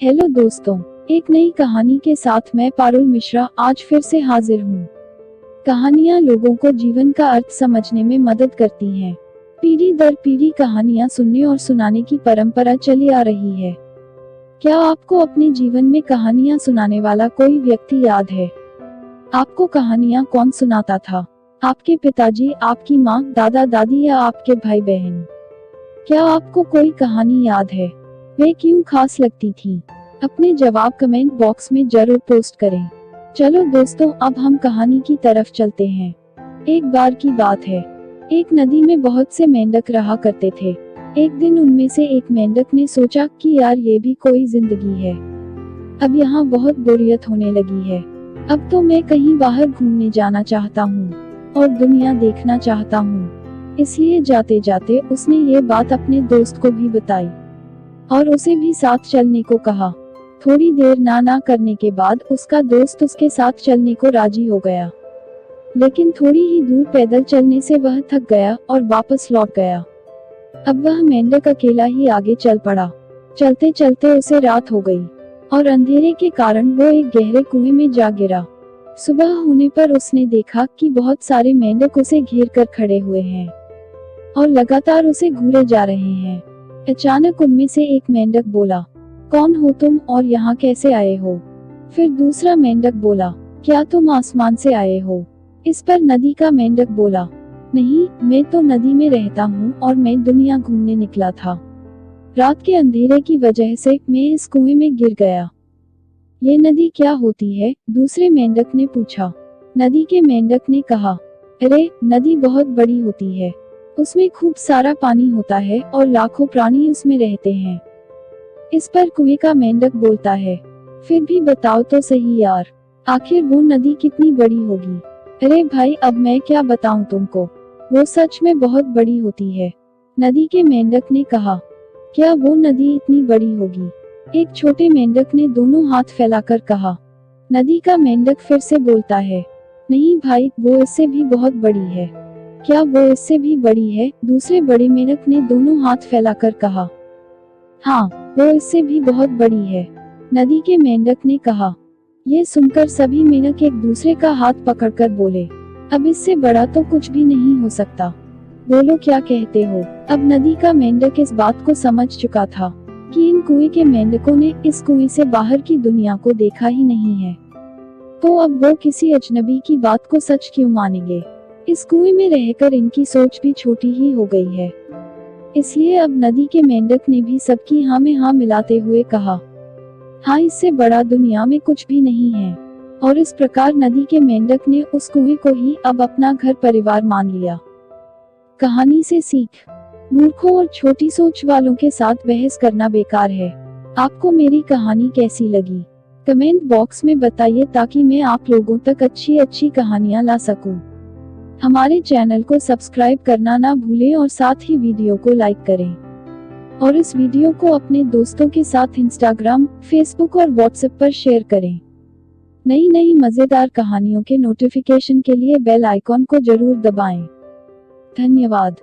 Hello दोस्तों, एक नई कहानी के साथ मैं पारुल मिश्रा आज फिर से हाजिर हूँ। कहानियाँ लोगों को जीवन का अर्थ समझने में मदद करती हैं। पीढ़ी दर पीढ़ी कहानियाँ सुनने और सुनाने की परंपरा चली आ रही है। क्या आपको अपने जीवन में कहानियाँ सुनाने वाला कोई व्यक्ति याद है? आपको कहानियाँ कौन सुनाता था? आपके पिताजी, आपकी माँ, दादा दादी या आपके भाई बहन? क्या आपको कोई कहानी याद है? वे क्यों खास लगती थी? अपने जवाब कमेंट बॉक्स में जरूर पोस्ट करें। चलो दोस्तों, अब हम कहानी की तरफ चलते हैं। एक बार की बात है, एक नदी में बहुत से मेंढक रहा करते थे। एक दिन उनमें से एक मेंढक ने सोचा कि यार ये भी कोई जिंदगी है। अब यहाँ बहुत बोरियत होने लगी है। अब तो मैं कहीं बाहर घूमने जाना चाहता हूँ और दुनिया देखना चाहता हूँ। इसलिए जाते जाते उसने ये बात अपने दोस्त को भी बताई और उसे भी साथ चलने को कहा। थोड़ी देर ना करने के बाद उसका दोस्त उसके साथ चलने को राजी हो गया, लेकिन थोड़ी ही दूर पैदल चलने से वह थक गया और वापस लौट गया। अब वह मेंढक अकेला ही आगे चल पड़ा। चलते चलते उसे रात हो गई और अंधेरे के कारण वो एक गहरे कुएं में जा गिरा। सुबह होने पर उसने देखा कि बहुत सारे मेंढक उसे घेर कर खड़े हुए हैं और लगातार उसे घूरे जा रहे हैं। अचानक उनमें से एक मेंढक बोला, कौन हो तुम और यहाँ कैसे आए हो? फिर दूसरा मेंढक बोला, क्या तुम आसमान से आए हो? इस पर नदी का मेंढक बोला, नहीं, मैं तो नदी में रहता हूँ और मैं दुनिया घूमने निकला था। रात के अंधेरे की वजह से मैं इस कुएं में गिर गया। ये नदी क्या होती है? दूसरे मेंढक ने पूछा। नदी के मेंढक ने कहा, अरे, नदी बहुत बड़ी होती है, उसमें खूब सारा पानी होता है और लाखों प्राणी उसमें रहते हैं। इस पर कुएं का मेंढक बोलता है, फिर भी बताओ तो सही यार, आखिर वो नदी कितनी बड़ी होगी? अरे भाई, अब मैं क्या बताऊं तुमको, वो सच में बहुत बड़ी होती है। नदी के मेंढक ने कहा, क्या वो नदी इतनी बड़ी होगी? एक छोटे मेंढक ने दोनों हाथ फैलाकर कहा। नदी का मेंढक फिर से बोलता है, नहीं भाई, वो इससे भी बहुत बड़ी है। क्या वो इससे भी बड़ी है? दूसरे बड़े मेंढक ने दोनों हाथ फैलाकर कहा, हाँ, वो इससे भी बहुत बड़ी है। नदी के मेंढक ने कहा। ये सुनकर सभी मेंढक एक दूसरे का हाथ पकड़कर बोले, अब इससे बड़ा तो कुछ भी नहीं हो सकता। बोलो क्या कहते हो? अब नदी का मेंढक इस बात को समझ चुका था कि इन कुएं के मेंढकों ने इस कुएं से बाहर की दुनिया को देखा ही नहीं है, तो अब वो किसी अजनबी की बात को सच क्यों मानेंगे? इस कुएं में रहकर इनकी सोच भी छोटी ही हो गई है। इसलिए अब नदी के मेंढक ने भी सबकी हाँ में हाँ मिलाते हुए कहा, हाँ, इससे बड़ा दुनिया में कुछ भी नहीं है। और इस प्रकार नदी के मेंढक ने उस कुएं को ही अब अपना घर परिवार मान लिया। कहानी से सीख, मूर्खों और छोटी सोच वालों के साथ बहस करना बेकार है। आपको मेरी कहानी कैसी लगी? कमेंट बॉक्स में बताइए ताकि मैं आप लोगों तक अच्छी कहानियां ला सकूं। हमारे चैनल को सब्सक्राइब करना ना भूलें और साथ ही वीडियो को लाइक करें और इस वीडियो को अपने दोस्तों के साथ इंस्टाग्राम, फेसबुक और व्हाट्सएप पर शेयर करें। नई मजेदार कहानियों के नोटिफिकेशन के लिए बेल आइकॉन को जरूर दबाएं। धन्यवाद।